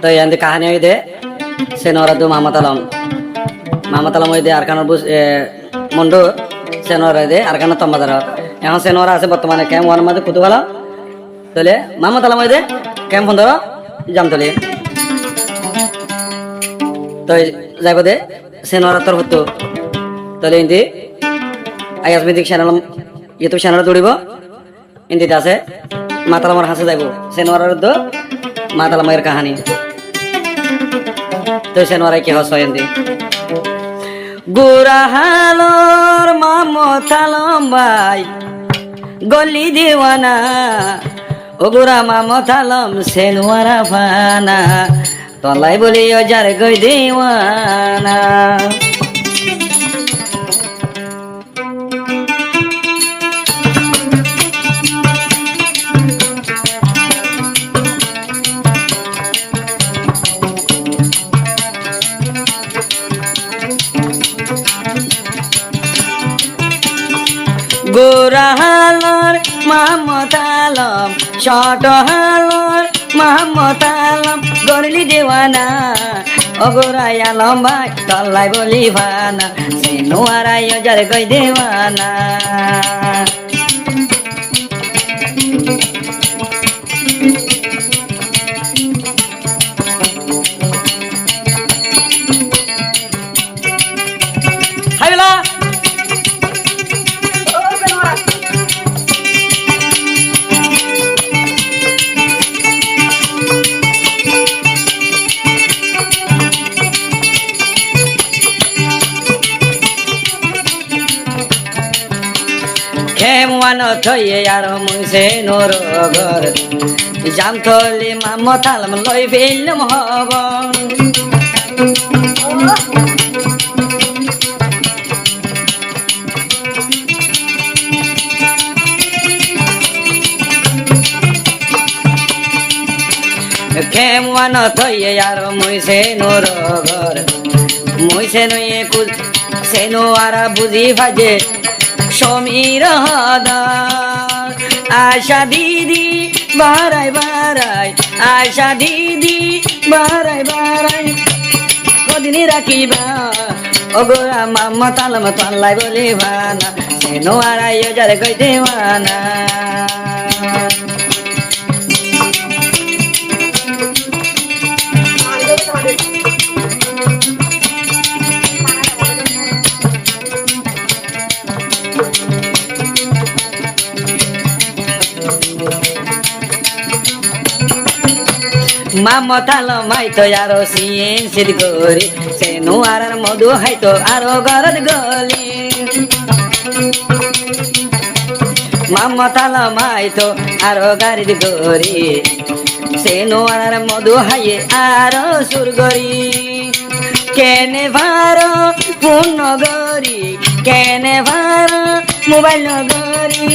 তো এই কাহিনী হইতে সে নরাদু মামাতালাম হইতে আরকানোর মন্ডু সে নরা দে আরকানো তম্বাদার এখন সে নরা আছে বর্তমানে ক্যাম্প ওয়ান মধ্যে কুতুবালা তাহলে মামাতালাম হইতে ক্যাম্প ফোন ধরো জামতলি তো যাইব দে সে নরা তোর হতো তাহলে ইন্দি আয়াসমিদিক চ্যানেল ইউটিউব চ্যানেল দৌড়িব ইন্দিতে আছে মাতালামার হাসে যাইব সে নরার তো মাতালামের কাহানি তো সে নরাই কি হস ইন্দি গুরাহালোর মামতালম ভাই গলি দিওয়ানা ও গুরা মামতালম সে নোয়ারা ফানা তলাই বলি যার গই দিওয়ানা গোরাহালর মামতালম শটহালর মামতালম গরলি দেওয়ানা অগোরায়ালম ভাই তল্লাই বলি ভানা সে নোয়ারাই যার গই দেওয়ানা খেমওয়ানো থইয়ে আর মুসে নোর ঘর জামথলি মামতালম লই ফেললাম হব খেমওয়ানো থইয়ে আর মুসে নোর ঘর মুসে নইয়ে কুল সে নোয়ারা বুঝি ভাজে সমীর আশা দিদি বারাই বারাই আশা দিদি বারাই বারাই কদিনই রাখিবা ওগোরা মামতালম তল্লাই বলি ভানা সে নোয়ারাই যার গই দেওয়ানা মামতালম হাইতো আরো সিন সিদ গরি সে নোয়ারার মধু হাইতো আরো গরদ গলি মামতালম হাইতো আরো গারিদ গরি সে নোয়ারার মধু হাইয়ে আরো সুর গরি কেনে ভারো ফোন নগরি কেনে ভারো মোবাইল নগরি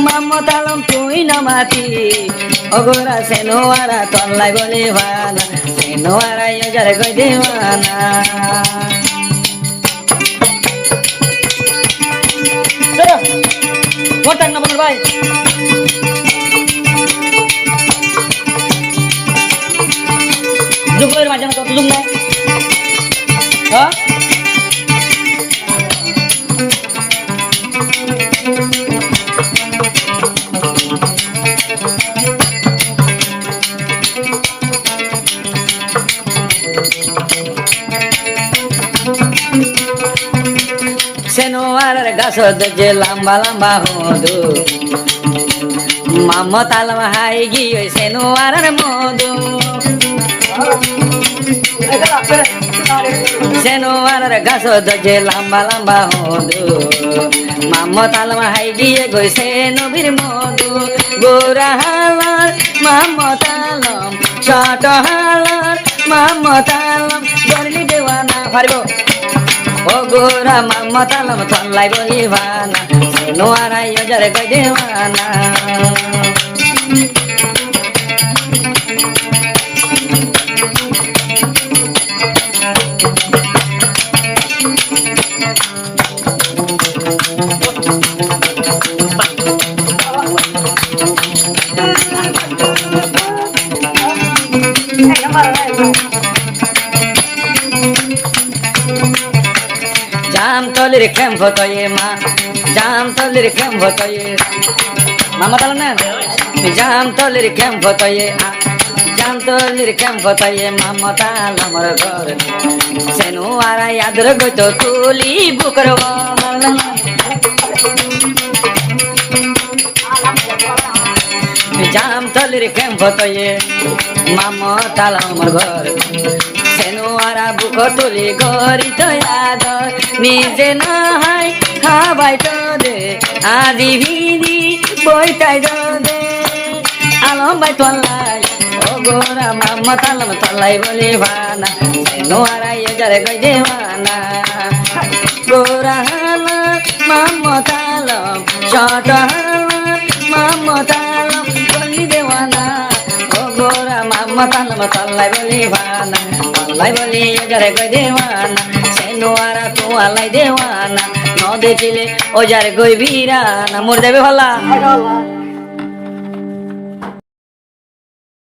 মামতালম তুই না মাতি অগোরা সে নোয়ারা তল্লাই বলি ভানা সে নোয়ারা যার গই দেওয়ানা ওটার না বল ভাই যুগের মাঝে না তো যুগ নাই হ্যাঁ সে নোয়ারার গাছ যে লম্বা লম্বা হদু মামতালম হাই গিয়ে সে নোয়ারার মধু সে নোয়ারার গাছ যে লম্বা লম্বা হদু মামতালম হাই গিয়ে গইছে নবীর মধু গোরাহালার মামতালম শটহালার মামতালম গরলি দেওয়ানা পারিব ও গোরা মামতালম তল্লাই বলি ভানা সে নোয়ারাই যার গই দেওয়ানা জামতলির ক্যাম্প হতয়ে মা, জামতলির ক্যাম্প হতয়ে মামা তাল না, জামতলির ক্যাম্প হতয়ে জামতলির ক্যাম্প হতয়ে মামা তাল আমার ঘর সেনু আরা ইয়াদর গইত তুলি বুকর জামতলির ক্যাম্প হতয়ে মামা তাল আমার ঘর সেনু আরা বুক তুলি গরি তো আদর নিজে না হয় খাবাই তো দে আদি ভিদি বইটাই দে আলম বাই তল্লাই ও গোরা মামা তালম তল্লাই বলি ভানা সেনু আরা যারে গই দেওয়ানা গোরা হালা মামা তালম শট হালা মামা তালম বলি দেওয়ানা ও গোরা মামা তালম তল্লাই বলি ভানা তল্লাই বলি যারে গই দেওয়ানা সেনু আরা তো আলাই দেওয়ানা ন দেখিলে ও যারে গই বিরানা মোর দেবে ভালা